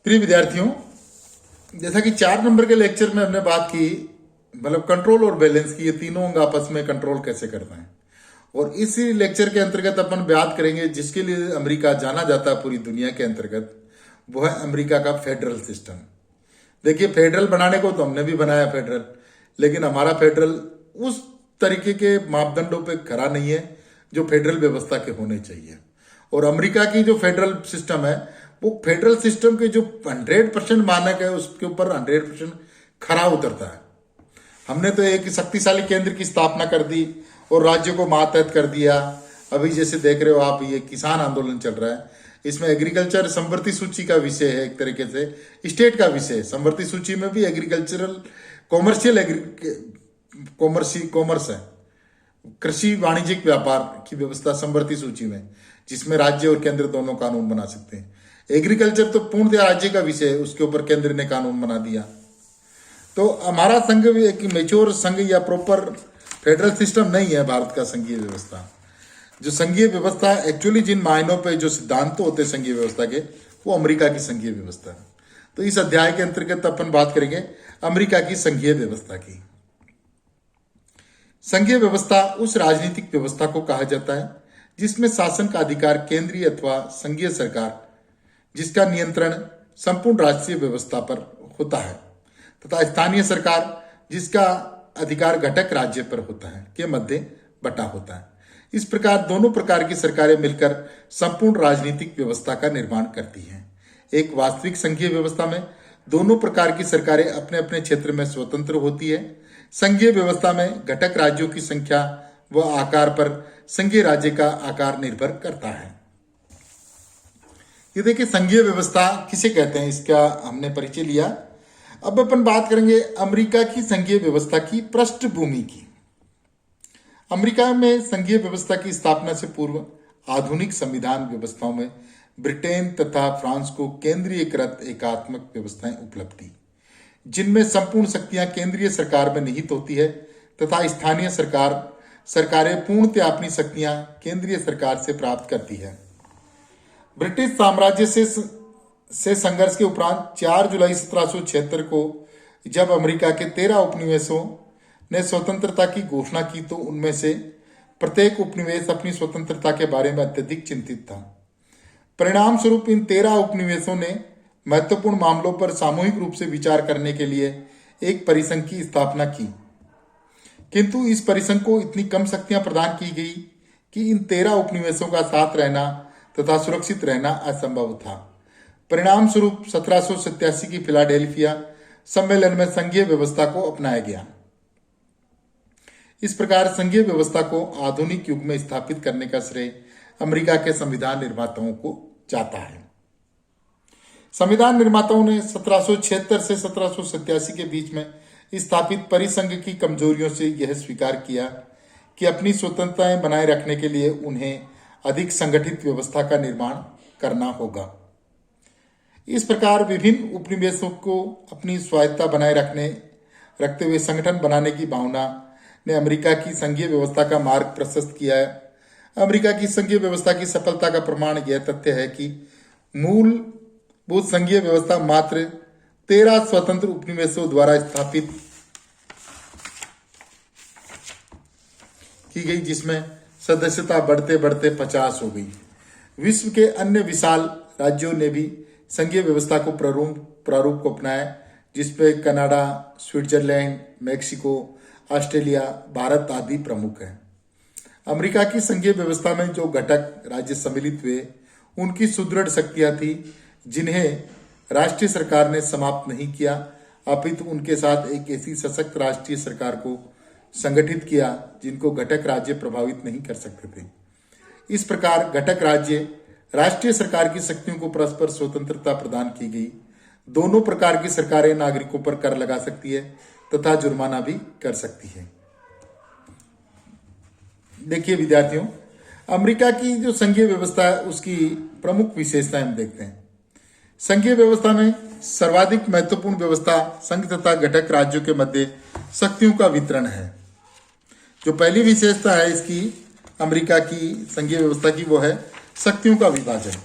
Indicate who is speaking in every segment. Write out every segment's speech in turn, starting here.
Speaker 1: प्रिय विद्यार्थियों, जैसा कि 4 नंबर के लेक्चर में हमने बात की, मतलब कंट्रोल और बैलेंस की, ये तीनों अंग आपस में कंट्रोल कैसे करते हैं। और इसी लेक्चर के अंतर्गत अपन बात करेंगे जिसके लिए अमेरिका जाना जाता है पूरी दुनिया के अंतर्गत, वो है अमेरिका का फेडरल सिस्टम। देखिए, फेडरल बनाने को तो हमने भी बनाया फेडरल, लेकिन हमारा फेडरल उस तरीके के मापदंडों पे खरा नहीं है जो फेडरल व्यवस्था के होने चाहिए। और अमेरिका की जो फेडरल सिस्टम है, वो फेडरल सिस्टम के जो 100% मानक है उसके ऊपर 100% खरा उतरता है। हमने तो एक शक्तिशाली केंद्र की स्थापना कर दी और राज्य को मातहत कर दिया। अभी जैसे देख रहे हो आप, ये किसान आंदोलन चल रहा है, इसमें एग्रीकल्चर संवर्ती सूची का विषय है, एक तरीके से स्टेट का विषय है। संवर्ती सूची में भी एग्रीकल्चरल कॉमर्शियल कॉमर्स है, कृषि वाणिज्यिक व्यापार की व्यवस्था संवर्ती सूची में, जिसमें राज्य और केंद्र दोनों कानून बना सकते हैं। एग्रीकल्चर तो पूर्णतः राज्य का विषय है, उसके ऊपर केंद्र ने कानून बना दिया। तो हमारा संघ भी एक मेच्योर संघ या प्रॉपर फेडरल सिस्टम नहीं है भारत का संघीय व्यवस्था। जो संघीय व्यवस्था एक्चुअली जिन मायनों पे जो सिद्धांत होते हैं संघीय व्यवस्था के, वो अमेरिका की संघीय व्यवस्था है। तो इस अध्याय के अंतर्गत अपन बात करेंगे अमेरिका की संघीय व्यवस्था की। संघीय व्यवस्था उस राजनीतिक व्यवस्था को कहा जाता है जिसमें शासन का अधिकार केंद्रीय अथवा संघीय सरकार, जिसका नियंत्रण संपूर्ण राष्ट्रीय व्यवस्था पर होता है, तथा स्थानीय सरकार, जिसका अधिकार घटक राज्य पर होता है, के मध्य बटा होता है। इस प्रकार दोनों प्रकार की सरकारें मिलकर संपूर्ण राजनीतिक व्यवस्था का निर्माण करती हैं। एक वास्तविक संघीय व्यवस्था में दोनों प्रकार की सरकारें अपने अपने क्षेत्र में स्वतंत्र होती है। संघीय व्यवस्था में घटक राज्यों की संख्या व आकार पर संघीय राज्य का आकार निर्भर करता है। ये देखिए, संघीय व्यवस्था किसे कहते हैं, इसका हमने परिचय लिया। अब अपन बात करेंगे अमेरिका की संघीय व्यवस्था की पृष्ठभूमि की। अमेरिका में संघीय व्यवस्था की स्थापना से पूर्व आधुनिक संविधान व्यवस्थाओं में ब्रिटेन तथा फ्रांस को केंद्रीयकृत एकात्मक व्यवस्थाएं उपलब्ध थी, जिनमें संपूर्ण शक्तियां केंद्रीय सरकार में निहित होती है तथा स्थानीय सरकारें पूर्णतः अपनी शक्तियां केंद्रीय सरकार से प्राप्त करती है। ब्रिटिश साम्राज्य से संघर्ष के उपरांत 4 जुलाई 1776 को जब अमेरिका के 13 उपनिवेशों ने स्वतंत्रता की घोषणा की, तो उनमें से प्रत्येक उपनिवेश अपनी स्वतंत्रता के बारे में अत्यधिक चिंतित था। परिणाम स्वरूप इन 13 उपनिवेशों ने महत्वपूर्ण मामलों पर सामूहिक रूप से विचार करने के लिए एक परिसंघ की स्थापना की, किंतु इस परिसंघ को इतनी कम शक्तियां प्रदान की गई कि इन 13 उपनिवेशों का साथ रहना तथा सुरक्षित रहना असंभव था। परिणाम स्वरूप 1787 की फिलाडेल्फिया सम्मेलन में संघीय व्यवस्था को अपनाया गया। इस प्रकार संघीय व्यवस्था को आधुनिक युग में स्थापित करने का श्रेय अमेरिका के संविधान निर्माताओं को जाता है। संविधान निर्माताओं ने 1776 से 1787 के बीच में स्थापित परिसंघ की कमजोरियों से यह स्वीकार किया कि अपनी स्वतंत्रताएं बनाए रखने के लिए उन्हें अधिक संगठित व्यवस्था का निर्माण करना होगा। इस प्रकार विभिन्न उपनिवेशों को अपनी स्वायत्तता बनाए रखते हुए संगठन बनाने की भावना ने अमेरिका की संघीय व्यवस्था का मार्ग प्रशस्त किया है। अमेरिका की संघीय व्यवस्था की सफलता का प्रमाण यह तथ्य है कि मूलभूत संघीय व्यवस्था मात्र 13 स्वतंत्र उपनिवेशों द्वारा स्थापित की गई, जिसमें सदस्यता बढ़ते बढ़ते 50 हो गई। विश्व के अन्य विशाल राज्यों ने भी संघीय व्यवस्था को प्रारूप को अपनाया, जिसमें Canada, Switzerland, Mexico, Australia, Bharat आदि प्रमुख हैं। अमेरिका की संघीय व्यवस्था में जो घटक राज्य सम्मिलित हुए, उनकी सुदृढ़ शक्तियां थी जिन्हें राष्ट्रीय सरकार ने समाप्त नहीं किया, अपितु उनके साथ एक ऐसी सशक्त राष्ट्रीय सरकार को संगठित किया जिनको घटक राज्य प्रभावित नहीं कर सकते थे। इस प्रकार घटक राज्य राष्ट्रीय सरकार की शक्तियों को परस्पर स्वतंत्रता प्रदान की गई। दोनों प्रकार की सरकारें नागरिकों पर कर लगा सकती है तथा जुर्माना भी कर सकती है। देखिए विद्यार्थियों, अमेरिका की जो संघीय व्यवस्था है उसकी प्रमुख विशेषताएं हम देखते हैं। संघीय व्यवस्था में सर्वाधिक महत्वपूर्ण व्यवस्था संघ तथा घटक राज्यों के मध्य शक्तियों का वितरण है। जो पहली विशेषता है इसकी अमेरिका की संघीय व्यवस्था की, वो है शक्तियों का विभाजन।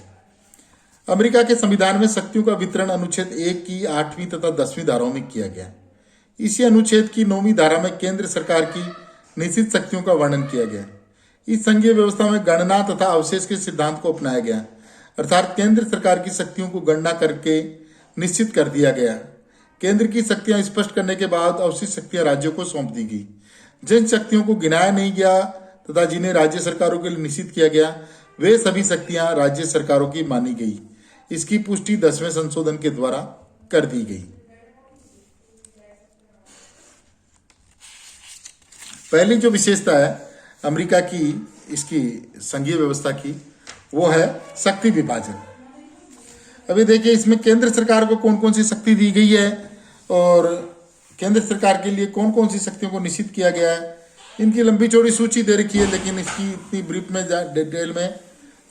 Speaker 1: अमेरिका के संविधान में शक्तियों का वितरण अनुच्छेद 1 की 8वीं तथा 10वीं धाराओं में किया गया। इसी अनुच्छेद की 9वीं धारा में केंद्र सरकार की निश्चित शक्तियों का वर्णन किया गया। इस संघीय व्यवस्था में गणना तथा अवशेष के सिद्धांत को अपनाया गया, अर्थात केंद्र सरकार की शक्तियों को गणना करके निश्चित कर दिया गया। केंद्र की शक्तियां स्पष्ट करने के बाद अवशिष्ट शक्तियां राज्यों को सौंप दी गई। जिन शक्तियों को गिनाया नहीं गया तथा जिन्हें राज्य सरकारों के लिए निश्चित किया गया, वे सभी शक्तियां राज्य सरकारों की मानी गई। इसकी पुष्टि 10वें संशोधन के द्वारा कर दी गई। पहली जो विशेषता है अमेरिका की इसकी संघीय व्यवस्था की, वो है शक्ति विभाजन। अभी देखिए इसमें केंद्र सरकार को कौन कौन सी शक्ति दी गई है और केंद्र सरकार के लिए कौन कौन सी शक्तियों को निश्चित किया गया है। इनकी लंबी चौड़ी सूची दे रखी है, लेकिन इसकी इतनी ब्रीफ में डिटेल में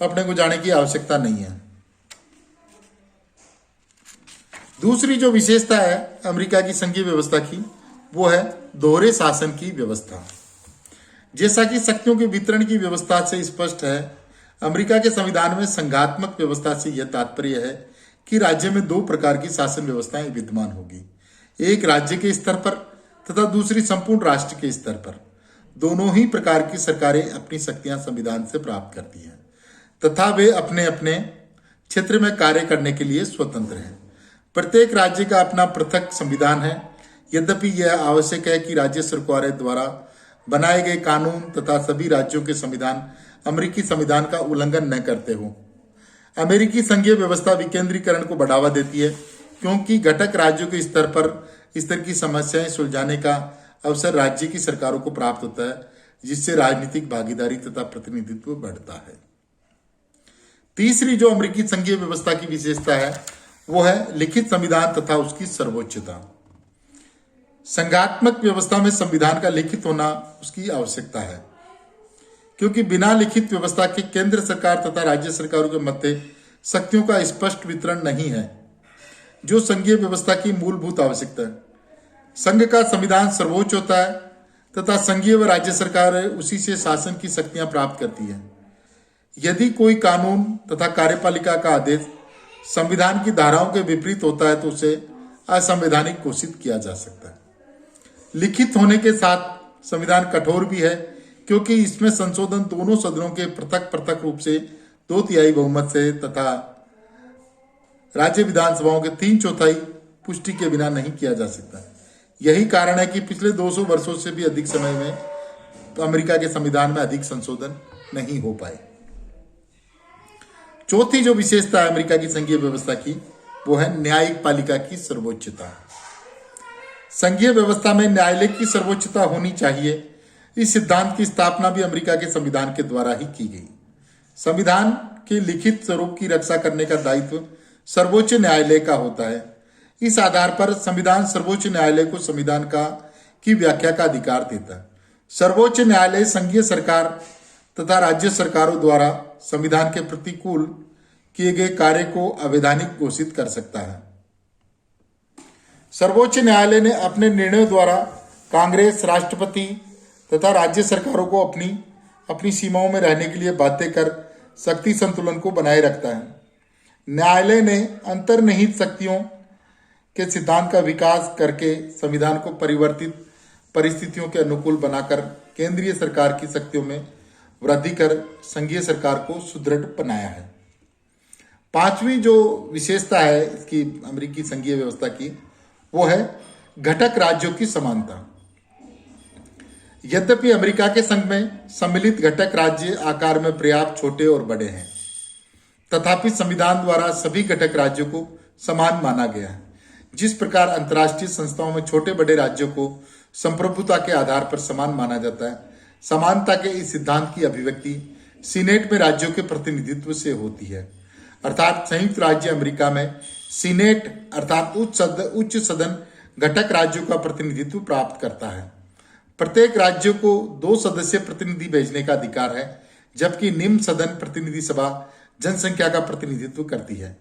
Speaker 1: अपने को जाने की आवश्यकता नहीं है। दूसरी जो विशेषता है अमेरिका की संघीय व्यवस्था की, वो है दोहरे शासन की व्यवस्था। जैसा कि शक्तियों के वितरण की व्यवस्था से स्पष्ट है, अमेरिका के संविधान में संघात्मक व्यवस्था से यह तात्पर्य है कि राज्य में दो प्रकार की शासन व्यवस्थाएं विद्यमान होगी, एक राज्य के स्तर पर तथा दूसरी संपूर्ण राष्ट्र के स्तर पर। दोनों ही प्रकार की सरकारें अपनी शक्तियां संविधान से प्राप्त करती हैं तथा वे अपने अपने क्षेत्र में कार्य करने के लिए स्वतंत्र हैं। प्रत्येक राज्य का अपना पृथक संविधान है, यद्यपि यह आवश्यक है कि राज्य सरकारों द्वारा बनाए गए कानून तथा सभी राज्यों के संविधान अमेरिकी संविधान का उल्लंघन न करते हो। अमेरिकी संघीय व्यवस्था विकेंद्रीकरण को बढ़ावा देती है, क्योंकि घटक राज्यों के स्तर पर इस तरह की समस्याएं सुलझाने का अवसर राज्य की सरकारों को प्राप्त होता है, जिससे राजनीतिक भागीदारी तथा प्रतिनिधित्व बढ़ता है। तीसरी जो अमेरिकी संघीय व्यवस्था की विशेषता है, वो है लिखित संविधान तथा उसकी सर्वोच्चता। संघात्मक व्यवस्था में संविधान का लिखित होना उसकी आवश्यकता है, क्योंकि बिना लिखित व्यवस्था के केंद्र सरकार तथा राज्य सरकारों के मध्य शक्तियों का स्पष्ट वितरण नहीं है, जो संघीय व्यवस्था की मूलभूत आवश्यकता है। संघ का संविधान सर्वोच्च होता है तथा संघीय व राज्य सरकार उसी से शासन की शक्तियां प्राप्त करती है। यदि कोई कानून तथा कार्यपालिका का आदेश संविधान की धाराओं के विपरीत होता है तो उसे असंवैधानिक घोषित किया जा सकता है। लिखित होने के साथ संविधान कठोर भी है, क्योंकि इसमें संशोधन दोनों सदनों के पृथक पृथक रूप से 2/3 बहुमत से तथा राज्य विधानसभाओं के 3/4 पुष्टि के बिना नहीं किया जा सकता। यही कारण है कि पिछले 200 वर्षों से भी अधिक समय में अमेरिका के संविधान में अधिक संशोधन नहीं हो पाए। चौथी जो विशेषता है अमेरिका की संघीय व्यवस्था की, वो है न्यायिक पालिका की सर्वोच्चता। संघीय व्यवस्था में न्यायालय की सर्वोच्चता होनी चाहिए। इस सिद्धांत की स्थापना भी अमेरिका के संविधान के द्वारा ही की गई। संविधान के लिखित स्वरूप की रक्षा करने का दायित्व सर्वोच्च न्यायालय का होता है। इस आधार पर संविधान सर्वोच्च न्यायालय को संविधान की व्याख्या का अधिकार देता है। सर्वोच्च न्यायालय संघीय सरकार तथा राज्य सरकारों द्वारा संविधान के प्रतिकूल किए गए कार्य को अवैधानिक घोषित कर सकता है। सर्वोच्च न्यायालय ने अपने निर्णयों द्वारा कांग्रेस, राष्ट्रपति तथा राज्य सरकारों को अपनी सीमाओं में रहने के लिए बाध्य कर शक्ति संतुलन को बनाए रखता है। न्यायालय ने अंतर्निहित शक्तियों के सिद्धांत का विकास करके संविधान को परिवर्तित परिस्थितियों के अनुकूल बनाकर केंद्रीय सरकार की शक्तियों में वृद्धि कर संघीय सरकार को सुदृढ़ बनाया है। पांचवी जो विशेषता है इसकी अमेरिकी संघीय व्यवस्था की, वो है घटक राज्यों की समानता। यद्यपि अमेरिका के संघ में सम्मिलित घटक राज्य आकार में पर्याप्त छोटे और बड़े हैं, तथापि संविधान द्वारा सभी घटक राज्यों को समान माना गया है। जिस प्रकार अंतर्राष्ट्रीय संस्थाओं में छोटे बड़े राज्यों को संप्रभुता के आधार पर समान माना जाता है, समानता के इस सिद्धांत की अभिव्यक्ति सीनेट में राज्यों के प्रतिनिधित्व से होती है। अर्थात संयुक्त राज्य अमेरिका में सीनेट अर्थात उच्च सदन घटक राज्यों का प्रतिनिधित्व प्राप्त करता है। प्रत्येक राज्य को 2 सदस्य प्रतिनिधि भेजने का अधिकार है, जबकि निम्न सदन प्रतिनिधि सभा जनसंख्या का प्रतिनिधित्व करती है।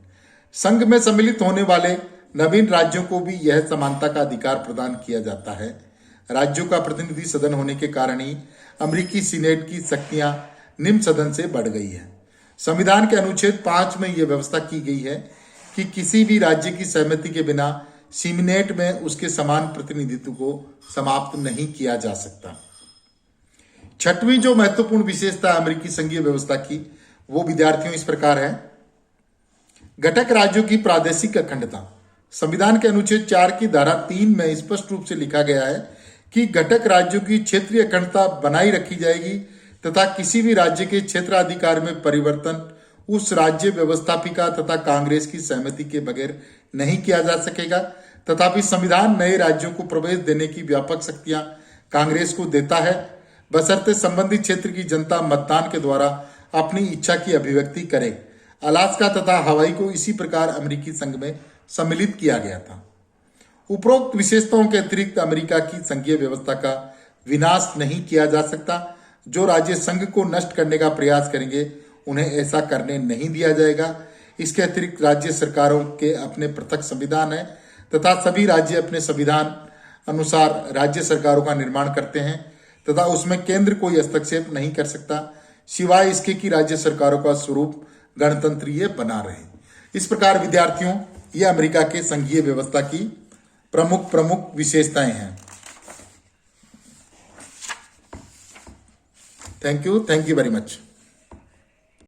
Speaker 1: संघ में सम्मिलित होने वाले नवीन राज्यों को भी यह समानता का अधिकार प्रदान किया जाता है। राज्यों का प्रतिनिधि सदन होने के कारण ही अमेरिकी सीनेट की शक्तियां निम्न सदन से बढ़ गई है। संविधान के अनुच्छेद 5 में यह व्यवस्था की गई है कि किसी भी राज्य की सहमति के बिना सीमिनेट में उसके समान प्रतिनिधित्व को समाप्त नहीं किया जा सकता। छठवीं जो महत्वपूर्ण विशेषता अमेरिकी संघीय व्यवस्था की, वो विद्यार्थियों इस प्रकार है। घटक राज्यों की प्रादेशिक अखंडता। संविधान के अनुच्छेद 4 की धारा 3 में स्पष्ट रूप से लिखा गया है कि घटक राज्यों की क्षेत्रीय अखंडता बनाई रखी जाएगी तथा किसी भी राज्य के क्षेत्राधिकार में परिवर्तन उस राज्य व्यवस्थापिका तथा कांग्रेस की सहमति के बगैर नहीं किया जा सकेगा। तथापि संविधान नए राज्यों को प्रवेश देने की व्यापक शक्तियां कांग्रेस को देता है, बशर्ते संबंधित क्षेत्र की जनता मतदान के द्वारा अपनी इच्छा की अभिव्यक्ति करे। अलास्का तथा हवाई को इसी प्रकार अमेरिकी संघ में सम्मिलित किया गया था। उपरोक्त विशेषताओं के अतिरिक्त अमेरिका की संघीय व्यवस्था का विनाश नहीं किया जा सकता। जो राज्य संघ को नष्ट करने का प्रयास करेंगे उन्हें ऐसा करने नहीं दिया जाएगा। इसके अतिरिक्त राज्य सरकारों के अपने पृथक संविधान है तथा सभी राज्य अपने संविधान अनुसार राज्य सरकारों का निर्माण करते हैं तथा उसमें केंद्र कोई हस्तक्षेप नहीं कर सकता, सिवाय इसके कि राज्य सरकारों का स्वरूप गणतंत्रीय बना रहे। इस प्रकार विद्यार्थियों, ये अमेरिका के संघीय व्यवस्था की प्रमुख विशेषताएं हैं। Thank you very much.